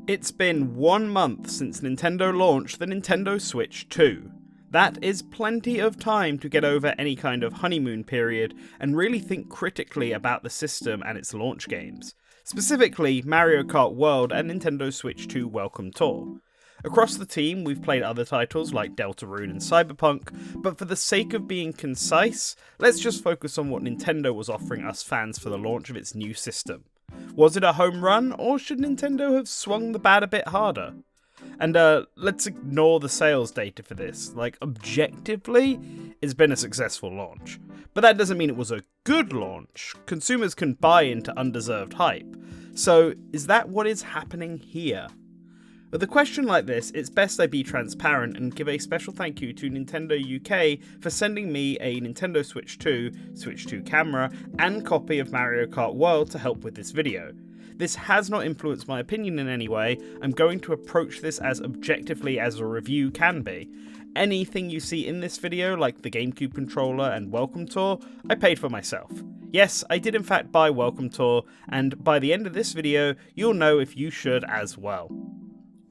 It's been 1 month since Nintendo launched the Nintendo Switch 2. That is plenty of time to get over any kind of honeymoon period and really think critically about the system and its launch games. Specifically, Mario Kart World and Nintendo Switch 2 Welcome Tour. Across the team, we've played other titles like Deltarune and Cyberpunk, but for the sake of being concise, let's just focus on what Nintendo was offering us fans for the launch of its new system. Was it a home run, or should Nintendo have swung the bat a bit harder? And let's ignore the sales data for this. Objectively, it's been a successful launch. But that doesn't mean it was a good launch. Consumers can buy into undeserved hype. So, is that what is happening here? With a question like this, it's best I be transparent and give a special thank you to Nintendo UK for sending me a Nintendo Switch 2, Switch 2 camera, and copy of Mario Kart World to help with this video. This has not influenced my opinion in any way. I'm going to approach this as objectively as a review can be. Anything you see in this video, like the GameCube controller and Welcome Tour, I paid for myself. Yes, I did in fact buy Welcome Tour, and by the end of this video, you'll know if you should as well.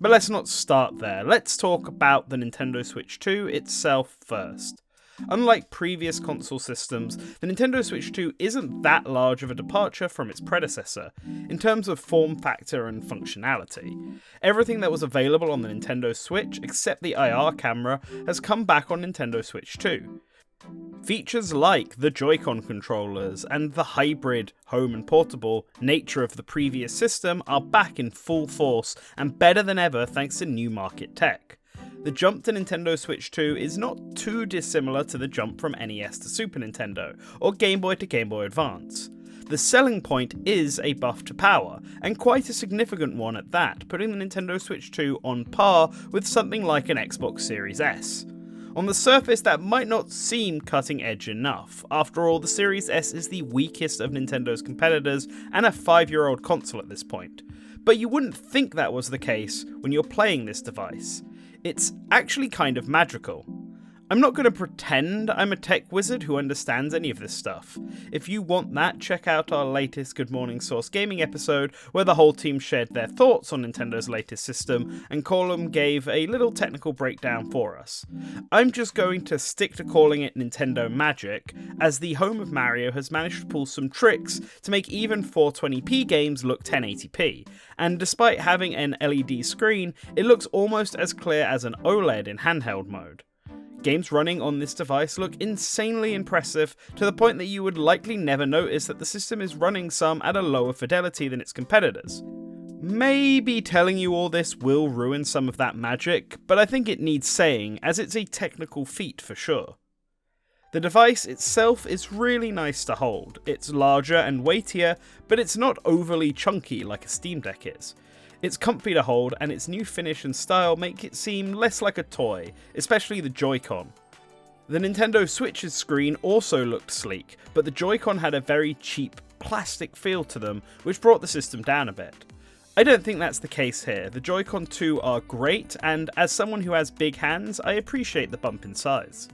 But let's not start there. Let's talk about the Nintendo Switch 2 itself first. Unlike previous console systems, the Nintendo Switch 2 isn't that large of a departure from its predecessor, in terms of form factor and functionality. Everything that was available on the Nintendo Switch, except the IR camera, has come back on Nintendo Switch 2. Features like the Joy-Con controllers and the hybrid, home and portable nature of the previous system are back in full force and better than ever thanks to new market tech. The jump to Nintendo Switch 2 is not too dissimilar to the jump from NES to Super Nintendo, or Game Boy to Game Boy Advance. The selling point is a buff to power, and quite a significant one at that, putting the Nintendo Switch 2 on par with something like an Xbox Series S. On the surface, that might not seem cutting edge enough. After all, the Series S is the weakest of Nintendo's competitors and a 5-year-old console at this point. But you wouldn't think that was the case when you're playing this device. It's actually kind of magical. I'm not going to pretend I'm a tech wizard who understands any of this stuff. If you want that, check out our latest Good Morning Source Gaming episode, where the whole team shared their thoughts on Nintendo's latest system, and Colum gave a little technical breakdown for us. I'm just going to stick to calling it Nintendo Magic, as the home of Mario has managed to pull some tricks to make even 420p games look 1080p, and despite having an LED screen, it looks almost as clear as an OLED in handheld mode. Games running on this device look insanely impressive, to the point that you would likely never notice that the system is running some at a lower fidelity than its competitors. Maybe telling you all this will ruin some of that magic, but I think it needs saying, as it's a technical feat for sure. The device itself is really nice to hold. It's larger and weightier, but it's not overly chunky like a Steam Deck is. It's comfy to hold, and its new finish and style make it seem less like a toy, especially the Joy-Con. The Nintendo Switch's screen also looked sleek, but the Joy-Con had a very cheap plastic feel to them, which brought the system down a bit. I don't think that's the case here. The Joy-Con 2 are great, and as someone who has big hands, I appreciate the bump in size.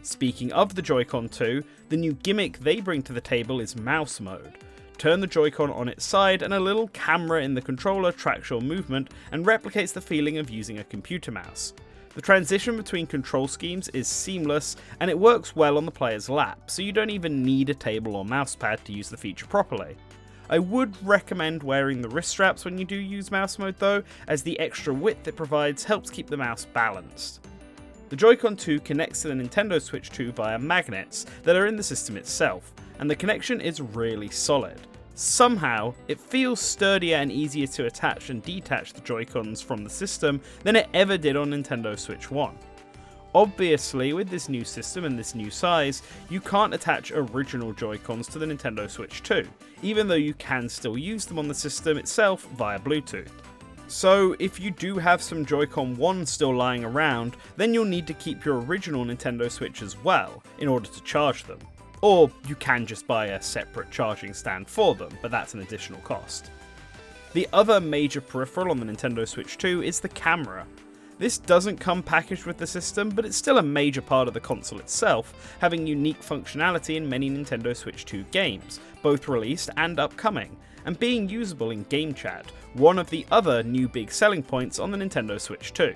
Speaking of the Joy-Con 2, the new gimmick they bring to the table is mouse mode. Turn the Joy-Con on its side and a little camera in the controller tracks your movement and replicates the feeling of using a computer mouse. The transition between control schemes is seamless, and it works well on the player's lap, so you don't even need a table or mousepad to use the feature properly. I would recommend wearing the wrist straps when you do use mouse mode though, as the extra width it provides helps keep the mouse balanced. The Joy-Con 2 connects to the Nintendo Switch 2 via magnets that are in the system itself, and the connection is really solid. Somehow, it feels sturdier and easier to attach and detach the Joy-Cons from the system than it ever did on Nintendo Switch 1. Obviously, with this new system and this new size, you can't attach original Joy-Cons to the Nintendo Switch 2, even though you can still use them on the system itself via Bluetooth. So, if you do have some Joy-Con 1 still lying around, then you'll need to keep your original Nintendo Switch as well, in order to charge them. Or you can just buy a separate charging stand for them, but that's an additional cost. The other major peripheral on the Nintendo Switch 2 is the camera. This doesn't come packaged with the system, but it's still a major part of the console itself, having unique functionality in many Nintendo Switch 2 games, both released and upcoming, and being usable in GameChat, one of the other new big selling points on the Nintendo Switch 2.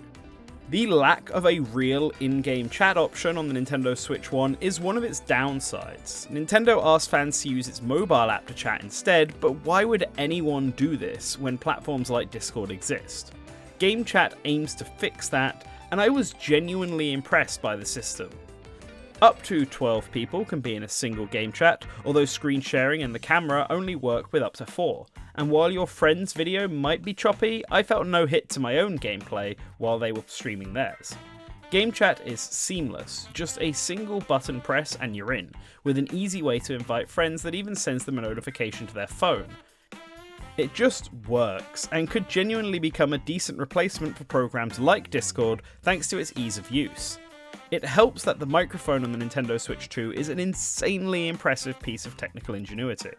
The lack of a real in-game chat option on the Nintendo Switch 1 is one of its downsides. Nintendo asked fans to use its mobile app to chat instead, but why would anyone do this when platforms like Discord exist? GameChat aims to fix that, and I was genuinely impressed by the system. Up to 12 people can be in a single game chat, although screen sharing and the camera only work with up to 4. And while your friend's video might be choppy, I felt no hit to my own gameplay while they were streaming theirs. GameChat is seamless, just a single button press and you're in, with an easy way to invite friends that even sends them a notification to their phone. It just works, and could genuinely become a decent replacement for programs like Discord thanks to its ease of use. It helps that the microphone on the Nintendo Switch 2 is an insanely impressive piece of technical ingenuity.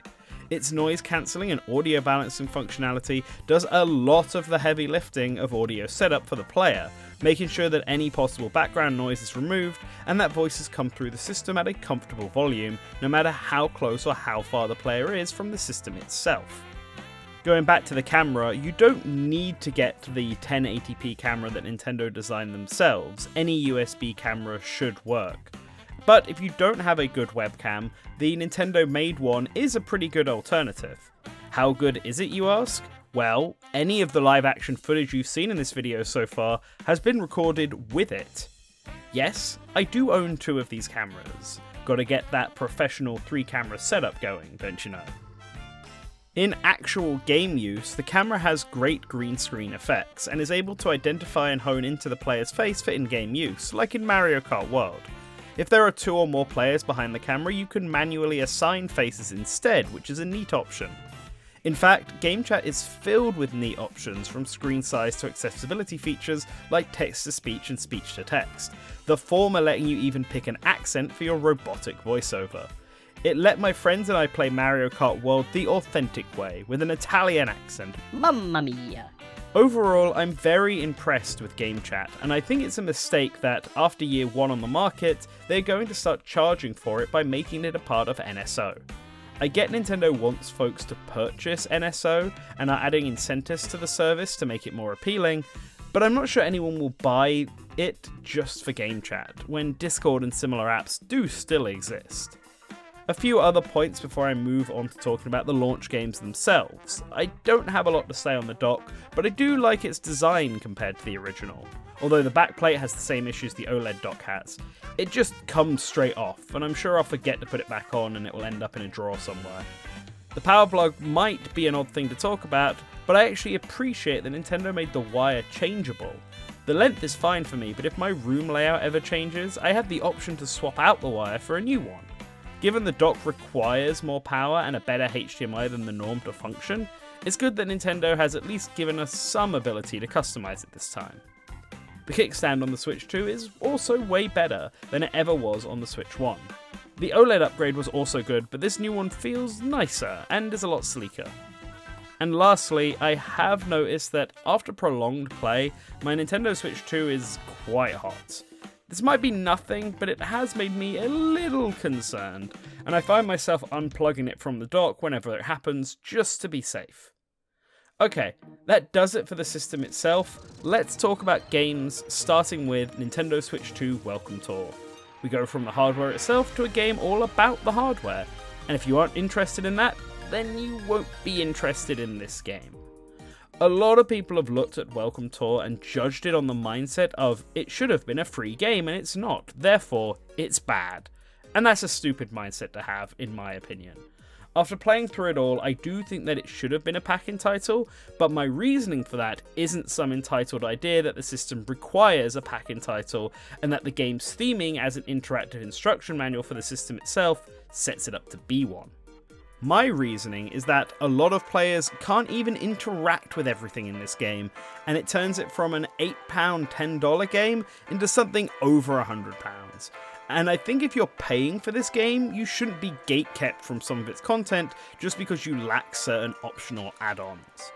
Its noise cancelling and audio balancing functionality does a lot of the heavy lifting of audio setup for the player, making sure that any possible background noise is removed and that voices come through the system at a comfortable volume, no matter how close or how far the player is from the system itself. Going back to the camera, you don't need to get the 1080p camera that Nintendo designed themselves. Any USB camera should work. But if you don't have a good webcam, the Nintendo made one is a pretty good alternative. How good is it, you ask? Well, any of the live action footage you've seen in this video so far has been recorded with it. Yes, I do own 2 of these cameras. Gotta get that professional 3-camera setup going, don't you know? In actual game use, the camera has great green screen effects, and is able to identify and hone into the player's face for in-game use, like in Mario Kart World. If there are 2 or more players behind the camera, you can manually assign faces instead, which is a neat option. In fact, GameChat is filled with neat options, from screen size to accessibility features like text-to-speech and speech-to-text, the former letting you even pick an accent for your robotic voiceover. It let my friends and I play Mario Kart World the authentic way, with an Italian accent. Mamma mia! Overall, I'm very impressed with GameChat, and I think it's a mistake that, after year 1 on the market, they're going to start charging for it by making it a part of NSO. I get Nintendo wants folks to purchase NSO, and are adding incentives to the service to make it more appealing, but I'm not sure anyone will buy it just for GameChat, when Discord and similar apps do still exist. A few other points before I move on to talking about the launch games themselves. I don't have a lot to say on the dock, but I do like its design compared to the original. Although the backplate has the same issues the OLED dock has. It just comes straight off, and I'm sure I'll forget to put it back on and it will end up in a drawer somewhere. The power plug might be an odd thing to talk about, but I actually appreciate that Nintendo made the wire changeable. The length is fine for me, but if my room layout ever changes, I have the option to swap out the wire for a new one. Given the dock requires more power and a better HDMI than the norm to function, it's good that Nintendo has at least given us some ability to customize it this time. The kickstand on the Switch 2 is also way better than it ever was on the Switch 1. The OLED upgrade was also good, but this new one feels nicer and is a lot sleeker. And lastly, I have noticed that after prolonged play, my Nintendo Switch 2 is quite hot. This might be nothing, but it has made me a little concerned, and I find myself unplugging it from the dock whenever it happens, just to be safe. Okay, that does it for the system itself. Let's talk about games, starting with Nintendo Switch 2 Welcome Tour. We go from the hardware itself to a game all about the hardware, and if you aren't interested in that, then you won't be interested in this game. A lot of people have looked at Welcome Tour and judged it on the mindset of it should have been a free game and it's not, therefore it's bad. And that's a stupid mindset to have, in my opinion. After playing through it all, I do think that it should have been a pack-in title, but my reasoning for that isn't some entitled idea that the system requires a pack-in title and that the game's theming as an interactive instruction manual for the system itself sets it up to be one. My reasoning is that a lot of players can't even interact with everything in this game, and it turns it from an £8, $10 game into something over £100. And I think if you're paying for this game, you shouldn't be gatekept from some of its content just because you lack certain optional add-ons.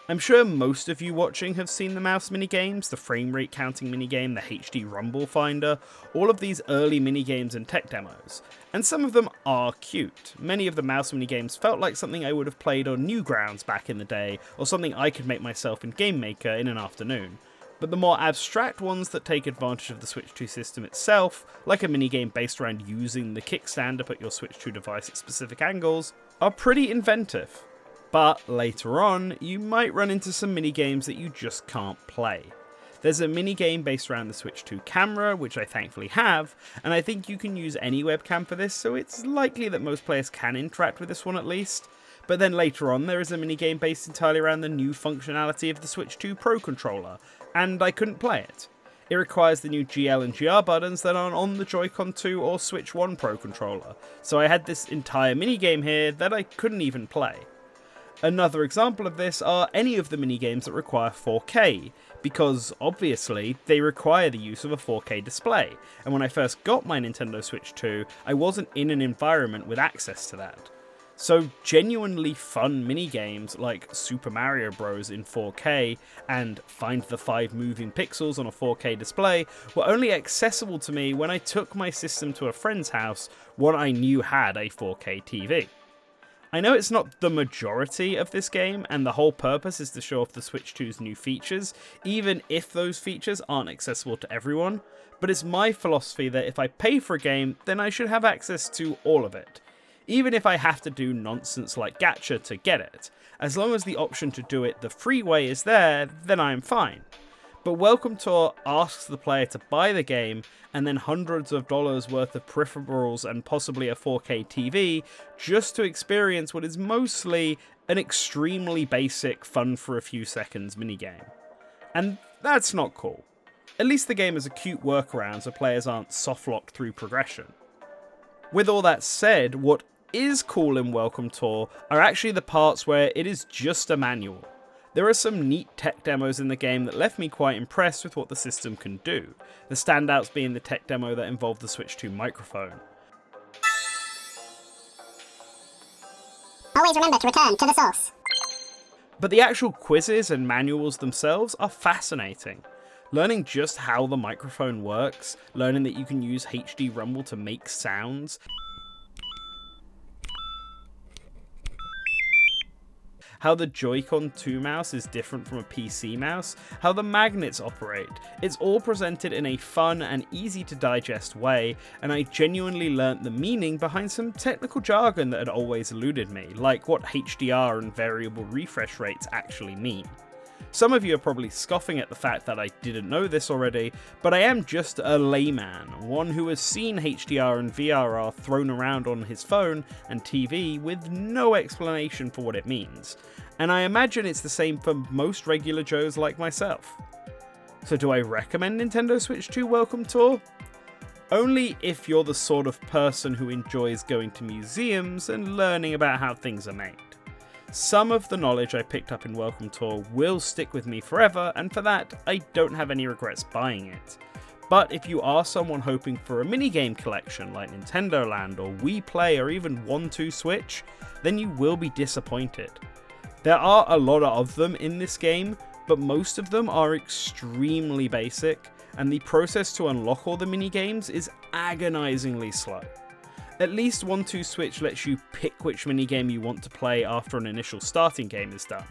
I'm sure most of you watching have seen the mouse minigames, the frame rate counting minigame, the HD rumble finder, all of these early minigames and tech demos, and some of them are cute. Many of the mouse minigames felt like something I would have played on Newgrounds back in the day, or something I could make myself in Game Maker in an afternoon. But the more abstract ones that take advantage of the Switch 2 system itself, like a minigame based around using the kickstand to put your Switch 2 device at specific angles, are pretty inventive. But later on, you might run into some minigames that you just can't play. There's a minigame based around the Switch 2 camera, which I thankfully have, and I think you can use any webcam for this, so it's likely that most players can interact with this one at least. But then later on, there is a minigame based entirely around the new functionality of the Switch 2 Pro controller, and I couldn't play it. It requires the new GL and GR buttons that aren't on the Joy-Con 2 or Switch 1 Pro controller, so I had this entire minigame here that I couldn't even play. Another example of this are any of the minigames that require 4K, because obviously they require the use of a 4K display, and when I first got my Nintendo Switch 2, I wasn't in an environment with access to that. So genuinely fun minigames like Super Mario Bros. In 4K and Find the 5 Moving Pixels on a 4K display were only accessible to me when I took my system to a friend's house, one I knew had a 4K TV. I know it's not the majority of this game, and the whole purpose is to show off the Switch 2's new features, even if those features aren't accessible to everyone, but it's my philosophy that if I pay for a game, then I should have access to all of it. Even if I have to do nonsense like gacha to get it. As long as the option to do it the free way is there, then I'm fine. But Welcome Tour asks the player to buy the game, and then hundreds of dollars worth of peripherals and possibly a 4K TV, just to experience what is mostly an extremely basic fun for a few seconds minigame. And that's not cool. At least the game has a cute workaround so players aren't softlocked through progression. With all that said, what is cool in Welcome Tour are actually the parts where it is just a manual. There are some neat tech demos in the game that left me quite impressed with what the system can do, the standouts being the tech demo that involved the Switch 2 microphone. Always remember to return to the source. But the actual quizzes and manuals themselves are fascinating. Learning just how the microphone works, learning that you can use HD Rumble to make sounds, how the Joy-Con 2 mouse is different from a PC mouse, how the magnets operate. It's all presented in a fun and easy to digest way, and I genuinely learnt the meaning behind some technical jargon that had always eluded me, like what HDR and variable refresh rates actually mean. Some of you are probably scoffing at the fact that I didn't know this already, but I am just a layman, one who has seen HDR and VRR thrown around on his phone and TV with no explanation for what it means, and I imagine it's the same for most regular Joes like myself. So do I recommend Nintendo Switch 2 Welcome Tour? Only if you're the sort of person who enjoys going to museums and learning about how things are made. Some of the knowledge I picked up in Welcome Tour will stick with me forever, and for that, I don't have any regrets buying it. But if you are someone hoping for a minigame collection like Nintendo Land or Wii Play or even 1-2 Switch, then you will be disappointed. There are a lot of them in this game, but most of them are extremely basic, and the process to unlock all the minigames is agonizingly slow. At least 1-2 Switch lets you pick which minigame you want to play after an initial starting game is done.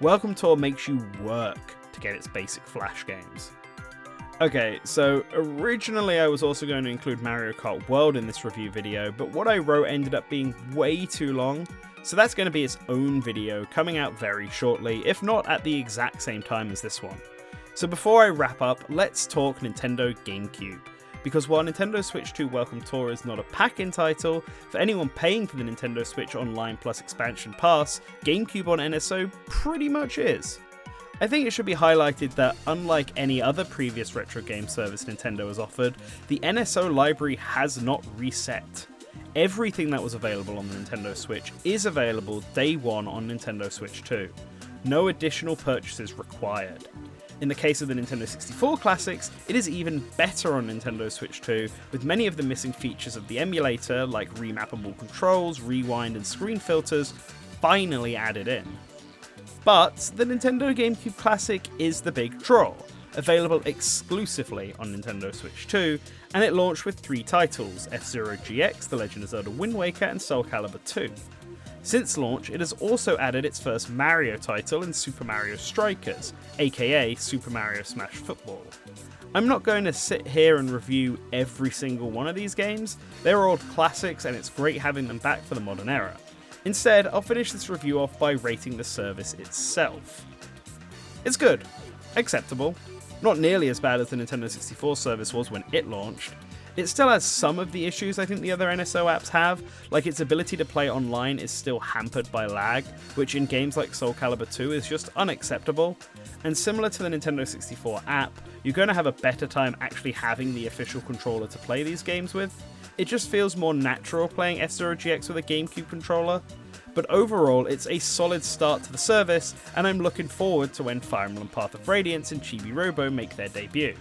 Welcome Tour makes you work to get its basic Flash games. Okay, so originally I was also going to include Mario Kart World in this review video, but what I wrote ended up being way too long, so that's going to be its own video coming out very shortly, if not at the exact same time as this one. So before I wrap up, let's talk Nintendo GameCube. Because while Nintendo Switch 2 Welcome Tour is not a pack-in title, for anyone paying for the Nintendo Switch Online Plus Expansion Pass, GameCube on NSO pretty much is. I think it should be highlighted that unlike any other previous retro game service Nintendo has offered, the NSO library has not reset. Everything that was available on the Nintendo Switch is available day one on Nintendo Switch 2. No additional purchases required. In the case of the Nintendo 64 classics, it is even better on Nintendo Switch 2, with many of the missing features of the emulator, like remappable controls, rewind and screen filters, finally added in. But the Nintendo GameCube Classic is the big draw, available exclusively on Nintendo Switch 2, and it launched with 3 titles: F-Zero GX, The Legend of Zelda Wind Waker, and Soul Calibur 2. Since launch, it has also added its first Mario title in Super Mario Strikers, aka Super Mario Smash Football. I'm not going to sit here and review every single one of these games, they're old classics and it's great having them back for the modern era. Instead, I'll finish this review off by rating the service itself. It's good, acceptable, not nearly as bad as the Nintendo 64 service was when it launched. It still has some of the issues I think the other NSO apps have, like its ability to play online is still hampered by lag, which in games like Soul Calibur 2 is just unacceptable, and similar to the Nintendo 64 app, you're going to have a better time actually having the official controller to play these games with. It just feels more natural playing F-Zero GX with a GameCube controller, but overall it's a solid start to the service, and I'm looking forward to when Fire Emblem Path of Radiance and Chibi Robo make their debut.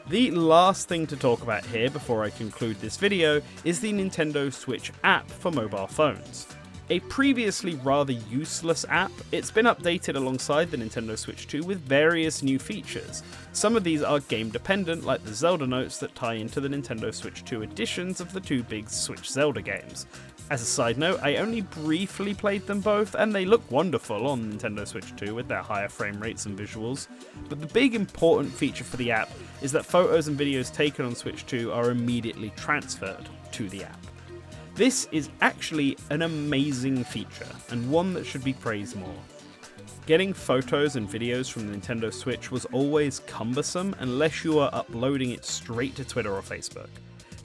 The last thing to talk about here before I conclude this video is the Nintendo Switch app for mobile phones. A previously rather useless app, it's been updated alongside the Nintendo Switch 2 with various new features. Some of these are game dependent, like the Zelda notes that tie into the Nintendo Switch 2 editions of the 2 big Switch Zelda games. As a side note, I only briefly played them both, and they look wonderful on Nintendo Switch 2 with their higher frame rates and visuals, but the big important feature for the app is that photos and videos taken on Switch 2 are immediately transferred to the app. This is actually an amazing feature, and one that should be praised more. Getting photos and videos from the Nintendo Switch was always cumbersome unless you were uploading it straight to Twitter or Facebook.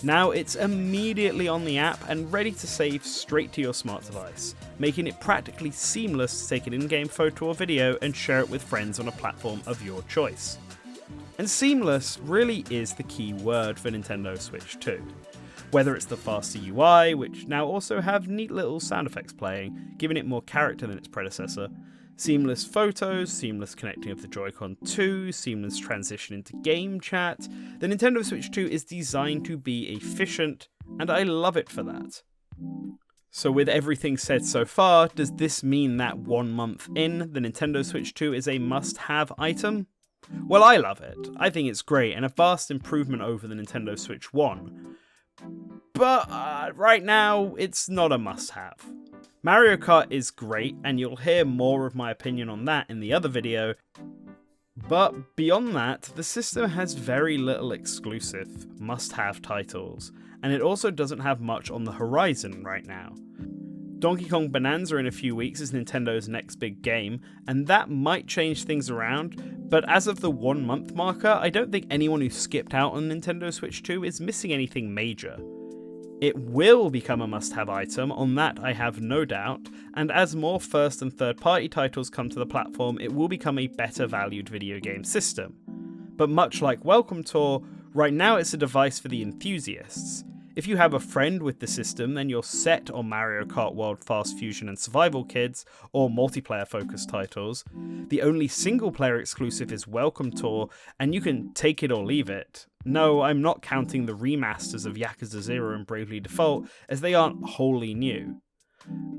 Now it's immediately on the app and ready to save straight to your smart device, making it practically seamless to take an in-game photo or video and share it with friends on a platform of your choice. And seamless really is the key word for Nintendo Switch 2. Whether it's the faster UI, which now also have neat little sound effects playing, giving it more character than its predecessor, seamless photos, seamless connecting of the Joy-Con 2, seamless transition into GameChat, the Nintendo Switch 2 is designed to be efficient, and I love it for that. So with everything said so far, does this mean that 1 month in, the Nintendo Switch 2 is a must-have item? Well, I love it. I think it's great, and a vast improvement over the Nintendo Switch 1. But right now, it's not a must-have. Mario Kart is great, and you'll hear more of my opinion on that in the other video, but beyond that, the system has very little exclusive, must-have titles, and it also doesn't have much on the horizon right now. Donkey Kong Bonanza in a few weeks is Nintendo's next big game, and that might change things around, but as of the 1 month marker, I don't think anyone who skipped out on Nintendo Switch 2 is missing anything major. It will become a must-have item, on that I have no doubt, and as more first and third party titles come to the platform, it will become a better valued video game system. But much like Welcome Tour, right now it's a device for the enthusiasts. If you have a friend with the system, then you're set on Mario Kart World Fast Fusion and Survival Kids, or multiplayer focused titles. The only single player exclusive is Welcome Tour, and you can take it or leave it. No, I'm not counting the remasters of Yakuza 0 and Bravely Default, as they aren't wholly new.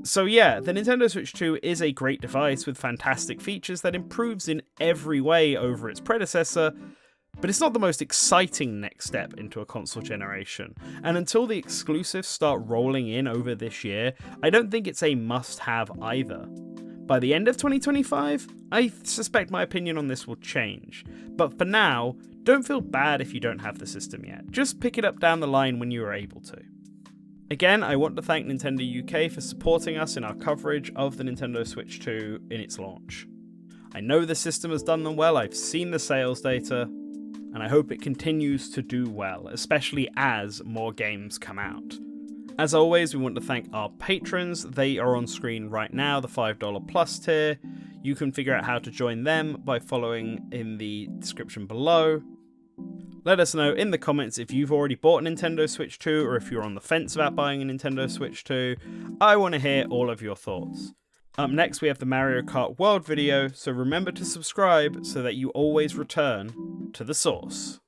So yeah, the Nintendo Switch 2 is a great device with fantastic features that improves in every way over its predecessor, but it's not the most exciting next step into a console generation, and until the exclusives start rolling in over this year, I don't think it's a must-have either. By the end of 2025, I suspect my opinion on this will change, but for now, don't feel bad if you don't have the system yet, just pick it up down the line when you are able to. Again, I want to thank Nintendo UK for supporting us in our coverage of the Nintendo Switch 2 in its launch. I know the system has done them well, I've seen the sales data, and I hope it continues to do well, especially as more games come out. As always, we want to thank our patrons. They are on screen right now, the $5 plus tier. You can figure out how to join them by following in the description below. Let us know in the comments if you've already bought a Nintendo Switch 2 or if you're on the fence about buying a Nintendo Switch 2. I want to hear all of your thoughts. Up next we have the Mario Kart World video, so remember to subscribe so that you always return to the source.